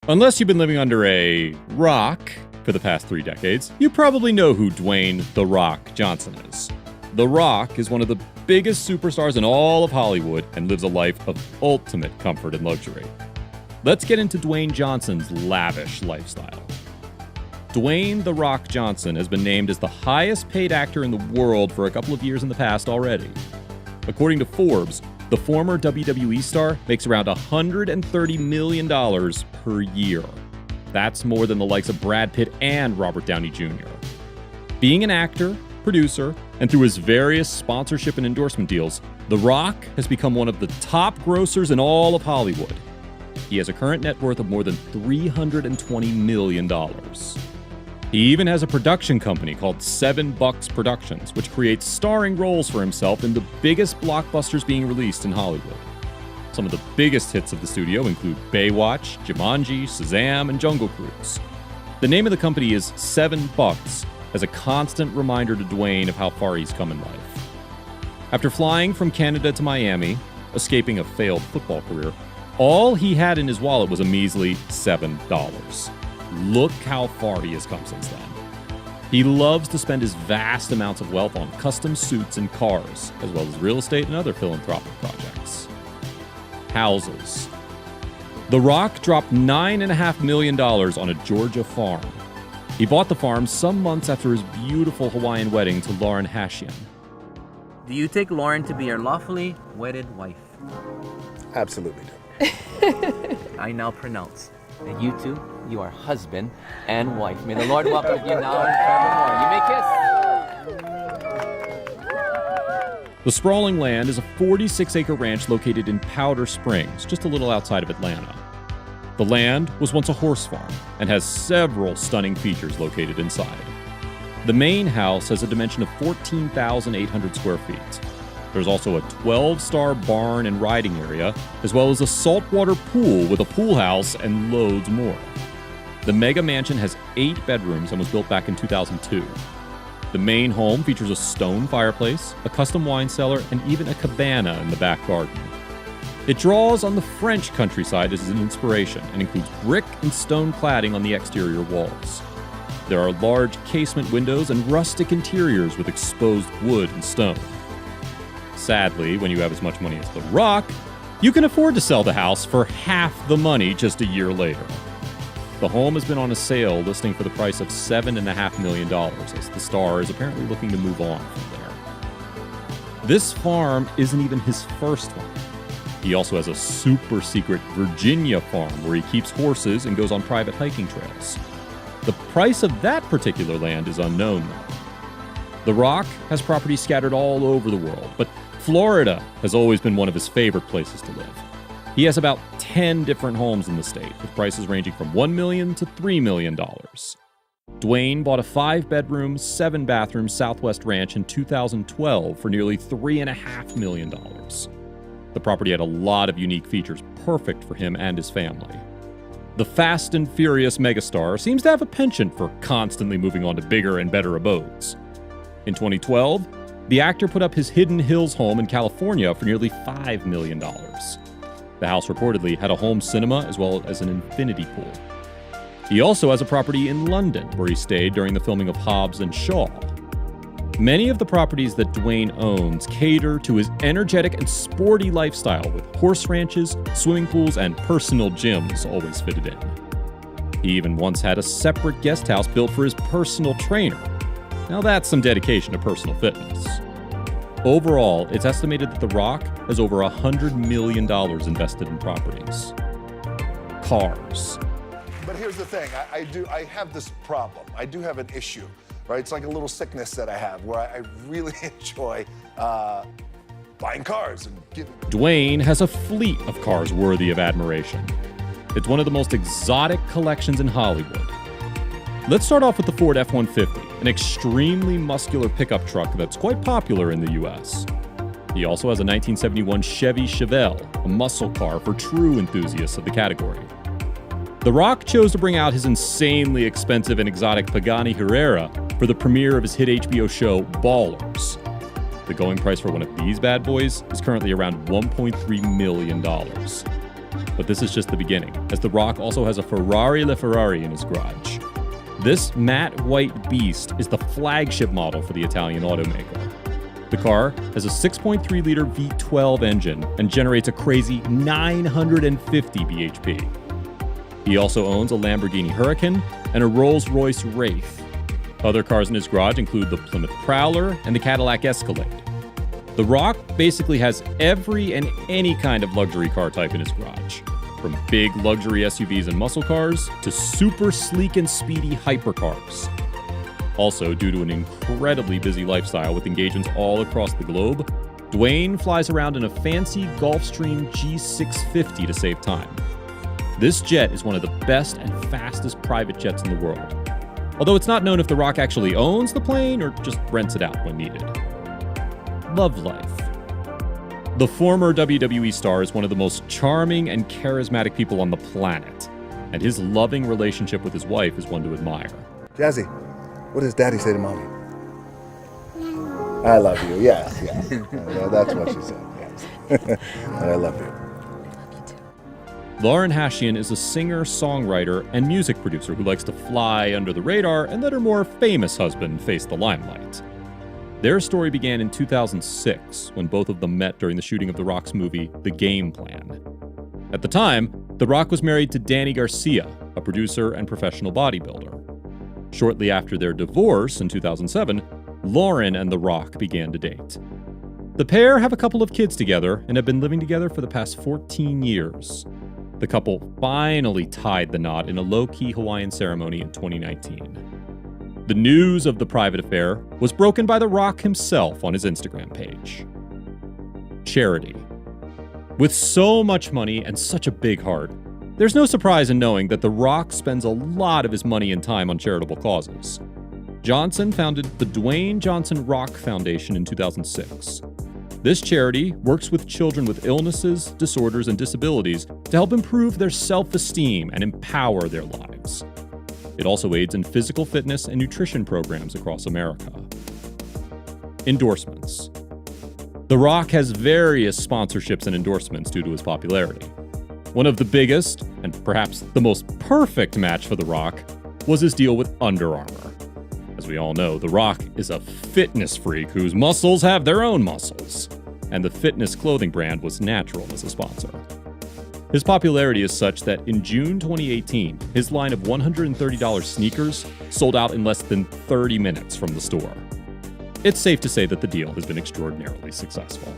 Unless you've been living under a rock for the past 3 decades, you probably know who Dwayne "The Rock" Johnson is. The Rock is one of the biggest superstars in all of Hollywood and lives a life of ultimate comfort and luxury. Let's get into Dwayne Johnson's lavish lifestyle. Dwayne "The Rock" Johnson has been named as the highest paid actor in the world for a couple of years in the past already. According to Forbes, the former WWE star makes around $130 million per year. That's more than the likes of Brad Pitt and Robert Downey Jr. Being an actor, producer, and through his various sponsorship and endorsement deals, The Rock has become one of the top grossers in all of Hollywood. He has a current net worth of more than $320 million. He even has a production company called $7 Productions, which creates starring roles for himself in the biggest blockbusters being released in Hollywood. Some of the biggest hits of the studio include Baywatch, Jumanji, Shazam, and Jungle Cruise. The name of the company is $7, as a constant reminder to Dwayne of how far he's come in life. After flying from Canada to Miami, escaping a failed football career, all he had in his wallet was a measly $7. Look how far he has come since then. He loves to spend his vast amounts of wealth on custom suits and cars, as well as real estate and other philanthropic projects. Houses. The Rock dropped $9.5 million on a Georgia farm. He bought the farm some months after his beautiful Hawaiian wedding to Lauren Hashian. Do you take Lauren to be your lawfully wedded wife? Absolutely do. I now pronounce that you two, you are husband and wife. May the Lord welcome you now and forevermore. You may kiss. The sprawling land is a 46-acre ranch located in Powder Springs, just a little outside of Atlanta. The land was once a horse farm and has several stunning features located inside. The main house has a dimension of 14,800 square feet. There's also a 12-star barn and riding area, as well as a saltwater pool with a pool house and loads more. The mega mansion has 8 bedrooms and was built back in 2002. The main home features a stone fireplace, a custom wine cellar, and even a cabana in the back garden. It draws on the French countryside as an inspiration and includes brick and stone cladding on the exterior walls. There are large casement windows and rustic interiors with exposed wood and stone. Sadly, when you have as much money as The Rock, you can afford to sell the house for half the money just a year later. The home has been on a sale listing for the price of $7.5 million, as the star is apparently looking to move on from there. This farm isn't even his first one. He also has a super secret Virginia farm where he keeps horses and goes on private hiking trails. The price of that particular land is unknown, though. The Rock has properties scattered all over the world, but Florida has always been one of his favorite places to live. He has about 10 different homes in the state, with prices ranging from $1 million to $3 million. Dwayne bought a 5-bedroom, 7-bathroom Southwest ranch in 2012 for nearly $3.5 million. The property had a lot of unique features perfect for him and his family. The Fast and Furious megastar seems to have a penchant for constantly moving on to bigger and better abodes. In 2012, the actor put up his Hidden Hills home in California for nearly $5 million. The house reportedly had a home cinema as well as an infinity pool. He also has a property in London where he stayed during the filming of Hobbs and Shaw. Many of the properties that Dwayne owns cater to his energetic and sporty lifestyle, with horse ranches, swimming pools, and personal gyms always fitted in. He even once had a separate guest house built for his personal trainer. Now that's some dedication to personal fitness. Overall, it's estimated that The Rock has over $100 million invested in properties. Cars. But here's the thing, I have this problem. I do have an issue, right? It's like a little sickness that I have where I really enjoy buying cars and getting... Dwayne has a fleet of cars worthy of admiration. It's one of the most exotic collections in Hollywood. Let's start off with the Ford F-150, an extremely muscular pickup truck that's quite popular in the U.S. He also has a 1971 Chevy Chevelle, a muscle car for true enthusiasts of the category. The Rock chose to bring out his insanely expensive and exotic Pagani Carrera for the premiere of his hit HBO show Ballers. The going price for one of these bad boys is currently around $1.3 million. But this is just the beginning, as The Rock also has a Ferrari LaFerrari in his garage. This matte white beast is the flagship model for the Italian automaker. The car has a 6.3-liter V12 engine and generates a crazy 950 bhp. He also owns a Lamborghini Huracan and a Rolls-Royce Wraith. Other cars in his garage include the Plymouth Prowler and the Cadillac Escalade. The Rock basically has every and any kind of luxury car type in his garage, from big luxury SUVs and muscle cars to super sleek and speedy hypercars. Also, due to an incredibly busy lifestyle with engagements all across the globe, Dwayne flies around in a fancy Gulfstream G650 to save time. This jet is one of the best and fastest private jets in the world, although it's not known if The Rock actually owns the plane or just rents it out when needed. Love life. The former WWE star is one of the most charming and charismatic people on the planet, and his loving relationship with his wife is one to admire. Jazzy, what does Daddy say to Mommy? I love you. Yes. That's what she said. Yes. I love you. Lauren Hashian is a singer, songwriter, and music producer who likes to fly under the radar and let her more famous husband face the limelight. Their story began in 2006 when both of them met during the shooting of The Rock's movie, The Game Plan. At the time, The Rock was married to Danny Garcia, a producer and professional bodybuilder. Shortly after their divorce in 2007, Lauren and The Rock began to date. The pair have a couple of kids together and have been living together for the past 14 years. The couple finally tied the knot in a low-key Hawaiian ceremony in 2019. The news of the private affair was broken by The Rock himself on his Instagram page. Charity. With so much money and such a big heart, there's no surprise in knowing that The Rock spends a lot of his money and time on charitable causes. Johnson founded the Dwayne Johnson Rock Foundation in 2006. This charity works with children with illnesses, disorders, and disabilities to help improve their self-esteem and empower their lives. It also aids in physical fitness and nutrition programs across America. Endorsements. The Rock has various sponsorships and endorsements due to his popularity. One of the biggest, and perhaps the most perfect match for The Rock, was his deal with Under Armour. As we all know, The Rock is a fitness freak whose muscles have their own muscles, and the fitness clothing brand was natural as a sponsor. His popularity is such that in June 2018, his line of $130 sneakers sold out in less than 30 minutes from the store. It's safe to say that the deal has been extraordinarily successful.